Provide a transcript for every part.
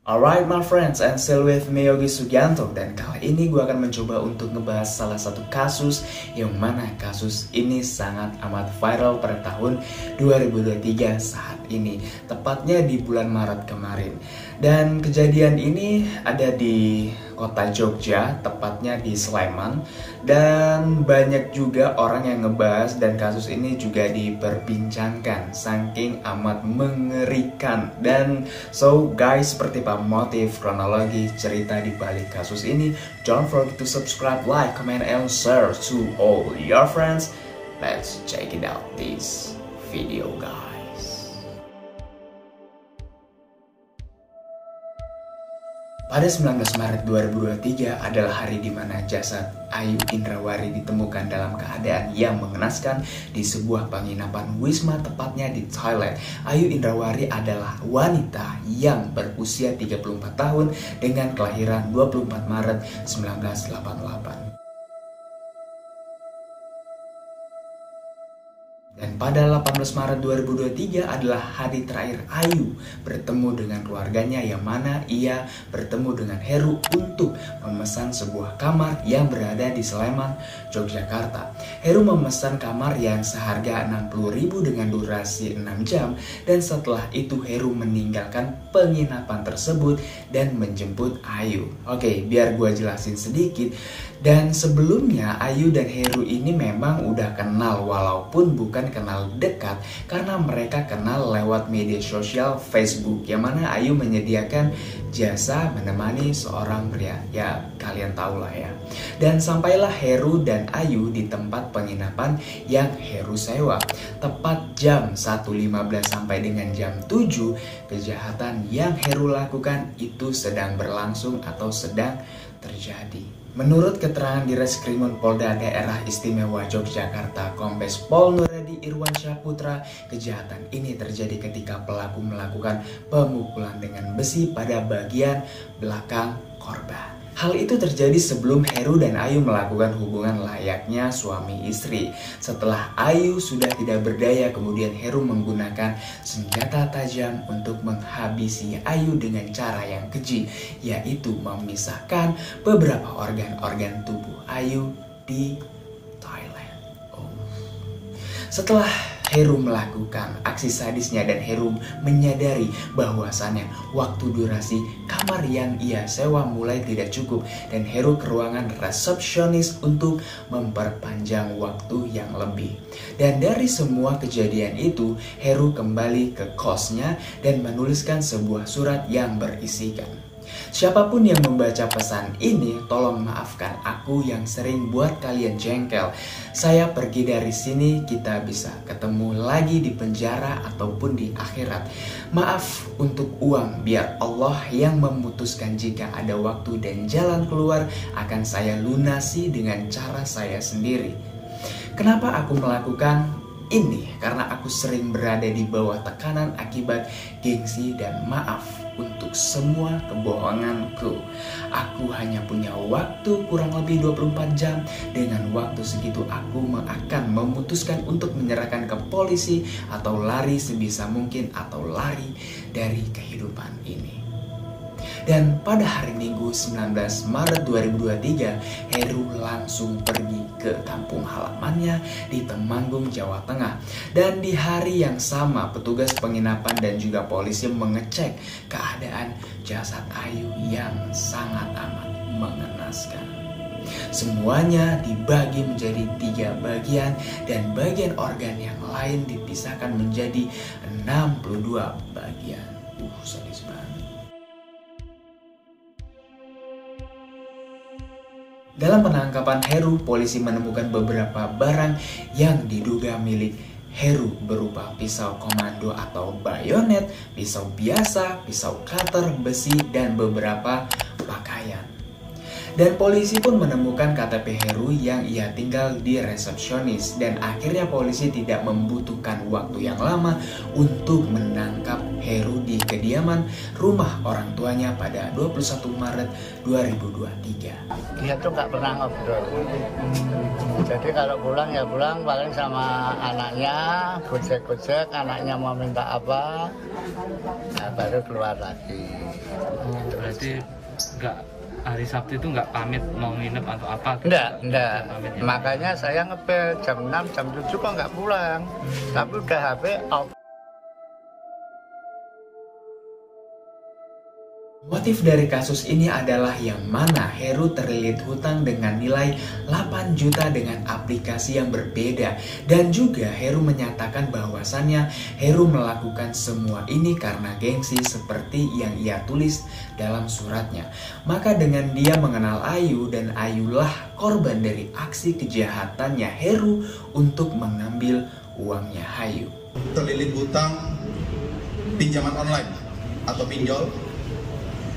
Alright my friends, and still with me Yogi Sugianto. Dan kali ini gue akan mencoba untuk ngebahas salah satu kasus yang mana kasus ini sangat amat viral pada tahun 2023 saat ini, tepatnya di bulan Maret kemarin. Dan kejadian ini ada di kota Jogja, tepatnya di Sleman. Dan banyak juga orang yang ngebahas dan kasus ini juga diperbincangkan saking amat mengerikan. Dan so guys, seperti apa motif, kronologi, cerita di balik kasus ini, don't forget to subscribe, like, comment, and share to all your friends. Let's check it out this video guys. Pada 19 Maret 2023 adalah hari di mana jasad Ayu Indrawari ditemukan dalam keadaan yang mengenaskan di sebuah penginapan Wisma, tepatnya di Thailand. Ayu Indrawari adalah wanita yang berusia 34 tahun dengan kelahiran 24 Maret 1988. Dan pada 18 Maret 2023 adalah hari terakhir Ayu bertemu dengan keluarganya, yang mana ia bertemu dengan Heru untuk memesan sebuah kamar yang berada di Sleman, Yogyakarta. Heru memesan kamar yang seharga 60.000 dengan durasi 6 jam, dan setelah itu Heru meninggalkan penginapan tersebut dan menjemput Ayu. Oke, biar gue jelasin sedikit. Dan sebelumnya Ayu dan Heru ini memang udah kenal, walaupun bukan kenal dekat, karena mereka kenal lewat media sosial Facebook, yang mana Ayu menyediakan jasa menemani seorang pria, ya kalian tahu lah ya. Dan sampailah Heru dan Ayu di tempat penginapan yang Heru sewa. Tepat jam 1.15 sampai dengan jam 7, kejahatan yang Heru lakukan itu sedang berlangsung atau sedang terjadi. Menurut keterangan di Reskrimum Polda Daerah Istimewa Yogyakarta, Kombes Pol Nuradi Irwansyah Putra, kejahatan ini terjadi ketika pelaku melakukan pemukulan dengan besi pada bagian belakang korban. Hal itu terjadi sebelum Heru dan Ayu melakukan hubungan layaknya suami istri. Setelah Ayu sudah tidak berdaya, kemudian Heru menggunakan senjata tajam untuk menghabisi Ayu dengan cara yang keji, yaitu memisahkan beberapa organ-organ tubuh Ayu di Thailand. Setelah Heru melakukan aksi sadisnya dan Heru menyadari bahwasannya waktu durasi kamar yang ia sewa mulai tidak cukup, dan Heru ke ruangan resepsionis untuk memperpanjang waktu yang lebih. Dan dari semua kejadian itu, Heru kembali ke kosnya dan menuliskan sebuah surat yang berisikan, "Siapapun yang membaca pesan ini, tolong maafkan aku yang sering buat kalian jengkel. Saya pergi dari sini, kita bisa ketemu lagi di penjara ataupun di akhirat. Maaf untuk uang, biar Allah yang memutuskan jika ada waktu dan jalan keluar akan saya lunasi dengan cara saya sendiri. Kenapa aku melakukan ini? Karena aku sering berada di bawah tekanan akibat gengsi, dan maaf untuk semua kebohonganku. Aku hanya punya waktu kurang lebih 24 jam. Dengan waktu segitu aku akan memutuskan untuk menyerahkan ke polisi atau lari sebisa mungkin, atau lari dari kehidupan ini." Dan pada hari Minggu 19 Maret 2023, Heru langsung pergi ke kampung halamannya di Temanggung, Jawa Tengah. Dan di hari yang sama, petugas penginapan dan juga polisi mengecek keadaan jasad Ayu yang sangat amat mengenaskan. Semuanya dibagi menjadi 3 bagian, dan bagian organ yang lain dipisahkan menjadi 62 bagian. Sadis banget. Dalam penangkapan Heru, polisi menemukan beberapa barang yang diduga milik Heru, berupa pisau komando atau bayonet, pisau biasa, pisau cutter, besi, dan beberapa pakaian. Dan polisi pun menemukan KTP Heru yang ia tinggal di resepsionis. Dan akhirnya polisi tidak membutuhkan waktu yang lama untuk menangkap Heru di kediaman rumah orang tuanya pada 21 Maret 2023. Dia tuh nggak pernah ngobrol. Jadi kalau pulang ya pulang paling sama anaknya, gojek-gojek, anaknya mau minta apa, nah baru keluar lagi. Berarti nggak hari Sabtu itu nggak pamit mau nginep atau apa? Enggak. Pamit, ya? Makanya saya ngepel jam 6, jam 7 kok nggak pulang. Tapi udah HP off. Motif dari kasus ini adalah yang mana Heru terlilit hutang dengan nilai 8 juta dengan aplikasi yang berbeda. Dan juga Heru menyatakan bahwasannya Heru melakukan semua ini karena gengsi seperti yang ia tulis dalam suratnya. Maka dengan dia mengenal Ayu dan Ayulah korban dari aksi kejahatannya Heru untuk mengambil uangnya Ayu. Terlilit hutang pinjaman online atau pinjol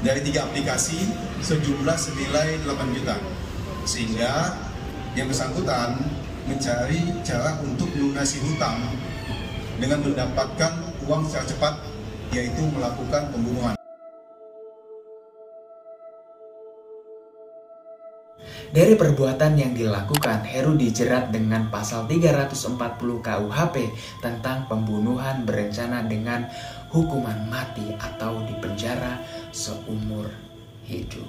dari 3 aplikasi sejumlah senilai 8 juta, sehingga yang bersangkutan mencari cara untuk melunasi hutang dengan mendapatkan uang secara cepat, yaitu melakukan pembunuhan. Dari perbuatan yang dilakukan, Heru dijerat dengan pasal 340 KUHP tentang pembunuhan berencana dengan hukuman mati atau dipenjara seumur hidup.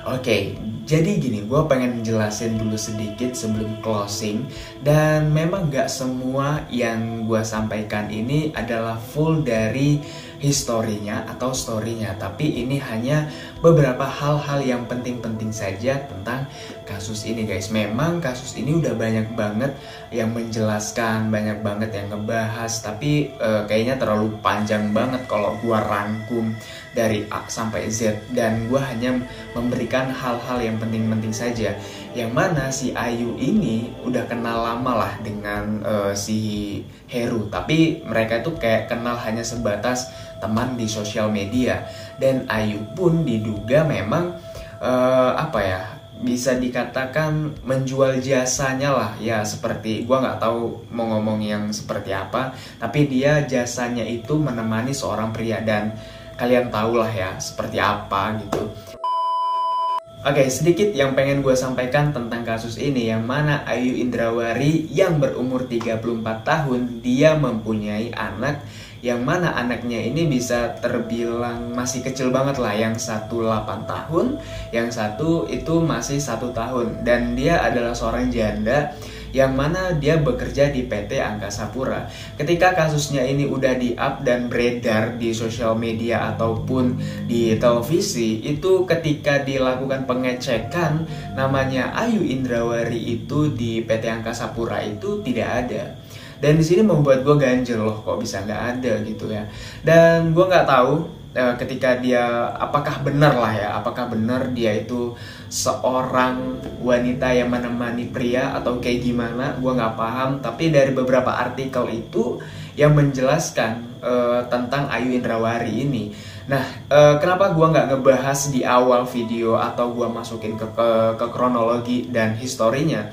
Oke, jadi gini, gue pengen jelasin dulu sedikit sebelum closing. Dan memang gak semua yang gue sampaikan ini adalah full dari historinya atau storynya, tapi ini hanya beberapa hal-hal yang penting-penting saja tentang kasus ini guys. Memang kasus ini udah banyak banget yang menjelaskan, banyak banget yang ngebahas, tapi kayaknya terlalu panjang banget kalau gua rangkum dari A sampai Z, dan gua hanya memberikan hal-hal yang penting-penting saja. Yang mana si Ayu ini udah kenal lama lah dengan si Heru, tapi mereka itu kayak kenal hanya sebatas teman di sosial media. Dan Ayu pun diduga memang bisa dikatakan menjual jasanya lah ya, seperti gua nggak tahu mau ngomong yang seperti apa, tapi dia jasanya itu menemani seorang pria, dan kalian tahu lah ya seperti apa gitu. Oke, sedikit yang pengen gue sampaikan tentang kasus ini, yang mana Ayu Indrawari yang berumur 34 tahun, dia mempunyai anak, yang mana anaknya ini bisa terbilang masih kecil banget lah. Yang satu 8 tahun, yang satu itu masih 1 tahun. Dan dia adalah seorang janda, yang mana dia bekerja di PT Angkasa Pura. Ketika kasusnya ini udah di-up dan beredar di sosial media ataupun di televisi, itu ketika dilakukan pengecekan namanya Ayu Indrawari itu di PT Angkasa Pura itu tidak ada. Dan di sini membuat gue ganjel loh, kok bisa nggak ada gitu ya. Dan gue nggak tahu ketika dia apakah benar lah ya, apakah benar dia itu seorang wanita yang menemani pria atau kayak gimana, gue nggak paham. Tapi dari beberapa artikel itu yang menjelaskan tentang Ayu Indrawari ini. Nah, kenapa gue nggak ngebahas di awal video atau gue masukin ke kronologi dan historinya?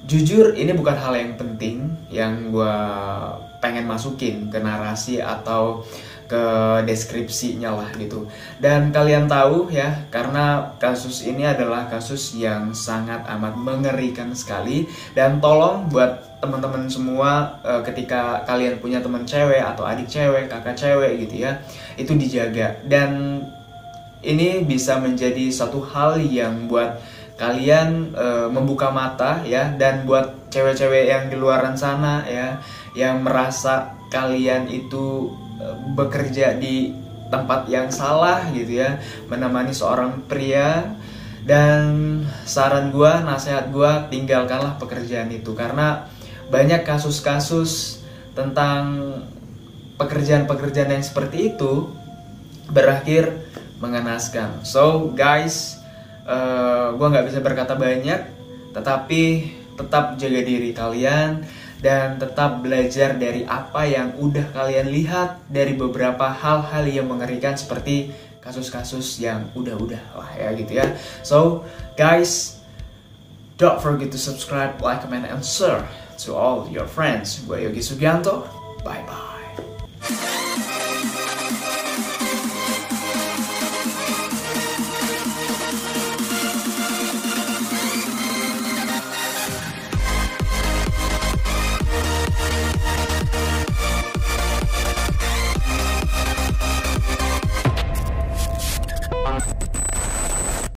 Jujur ini bukan hal yang penting yang gue pengen masukin ke narasi atau ke deskripsinya lah gitu. Dan kalian tahu ya, karena kasus ini adalah kasus yang sangat amat mengerikan sekali. Dan tolong buat teman-teman semua, ketika kalian punya teman cewek atau adik cewek, kakak cewek gitu ya, itu dijaga. Dan ini bisa menjadi satu hal yang buat kalian membuka mata ya, dan buat cewek-cewek yang di luaran sana ya, yang merasa kalian itu bekerja di tempat yang salah gitu ya, menemani seorang pria. Dan saran gue, nasihat gue, tinggalkanlah pekerjaan itu, karena banyak kasus-kasus tentang pekerjaan-pekerjaan yang seperti itu berakhir mengenaskan. So guys, gue nggak bisa berkata banyak, tetapi tetap jaga diri kalian dan tetap belajar dari apa yang udah kalian lihat dari beberapa hal-hal yang mengerikan seperti kasus-kasus yang udah-udah lah ya gitu ya. So guys, don't forget to subscribe, like, comment, and share to all your friends. Gue Yogi Sugianto, bye bye.